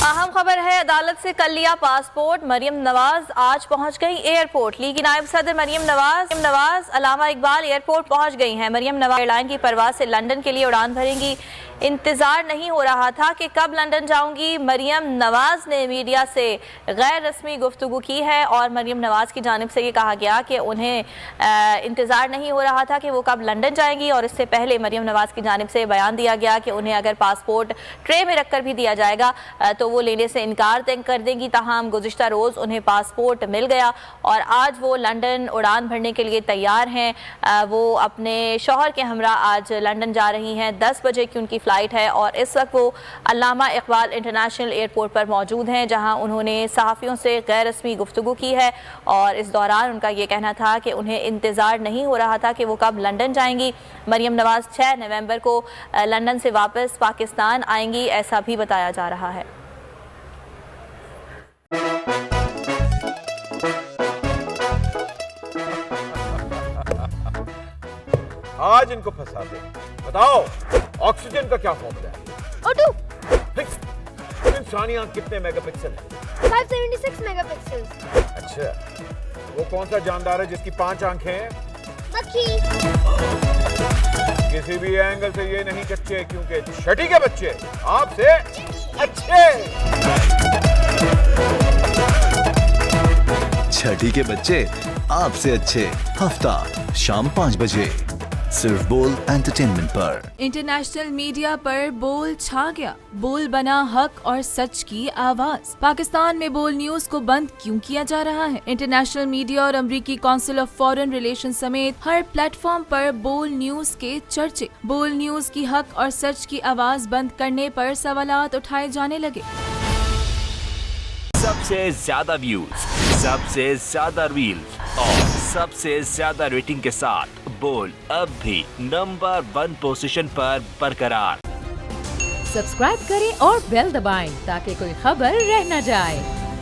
अहम खबर है, अदालत से कल लिया पासपोर्ट। मरियम नवाज आज पहुंच गई एयरपोर्ट। लीग की नायब सदर मरियम नवाज अलामा इकबाल एयरपोर्ट पहुंच गई हैं। मरियम नवाज एयरलाइन की परवाज से लंदन के लिए उड़ान भरेंगी। इंतजार नहीं हो रहा था कि कब लंदन जाऊंगी। मरियम नवाज ने मीडिया से गैर रस्मी गुफ्तगू की है और मरियम नवाज की जानिब से ये कहा गया कि उन्हें इंतजार नहीं हो रहा था कि वो कब लंदन जाएंगी। और इससे पहले मरियम नवाज की जानिब से बयान दिया गया कि उन्हें अगर पासपोर्ट ट्रे में रखकर भी दिया जाएगा तो वो लेने से इनकार कर देंगी। ताहम गुज़िश्ता रोज़ उन्हें पासपोर्ट मिल गया और आज वो लंदन उड़ान भरने के लिए तैयार हैं। वो अपने शौहर के हमरा आज लंदन जा रही हैं। 10 बजे की उनकी फ़्लाइट है और इस वक्त वो अल्लामा इकबाल इंटरनेशनल एयरपोर्ट पर मौजूद हैं, जहां उन्होंने सहाफ़ियों से गैर रस्मी गुफ्तगू की है। और इस दौरान उनका ये कहना था कि उन्हें इंतज़ार नहीं हो रहा था कि वो कब लंदन जाएंगी। मरियम नवाज 6 नवंबर को लंदन से वापस पाकिस्तान आएंगी, ऐसा भी बताया जा रहा है। आज इनको फंसा दे। बताओ ऑक्सीजन का क्या फॉर्मूला है? O2 इंसानी आंख कितने मेगापिक्सल है? 576 मेगापिक्सल। अच्छा, वो कौन सा जानदार है जिसकी 5 आंखें हैं? मक्खी। किसी भी एंगल से ये नहीं कच्चे, क्योंकि छठी के बच्चे आपसे अच्छे। छठी के बच्चे आपसे अच्छे। हफ्ता शाम 5 बजे सिर्फ बोल एंटरटेनमेंट पर। इंटरनेशनल मीडिया पर बोल छा गया। बोल बना हक और सच की आवाज। पाकिस्तान में बोल न्यूज को बंद क्यों किया जा रहा है? इंटरनेशनल मीडिया और अमेरिकी काउंसिल ऑफ फॉरेन रिलेशन समेत हर प्लेटफॉर्म पर बोल न्यूज के चर्चे। बोल न्यूज की हक और सच की आवाज बंद करने पर सवालात उठाए जाने लगे। सबसे ज्यादा व्यूज, सबसे ज्यादा रील्स और सबसे ज्यादा रेटिंग के साथ बोल अब भी नंबर 1 पोजीशन पर बरकरार। सब्सक्राइब करें और बेल दबाएं ताकि कोई खबर रह न जाए।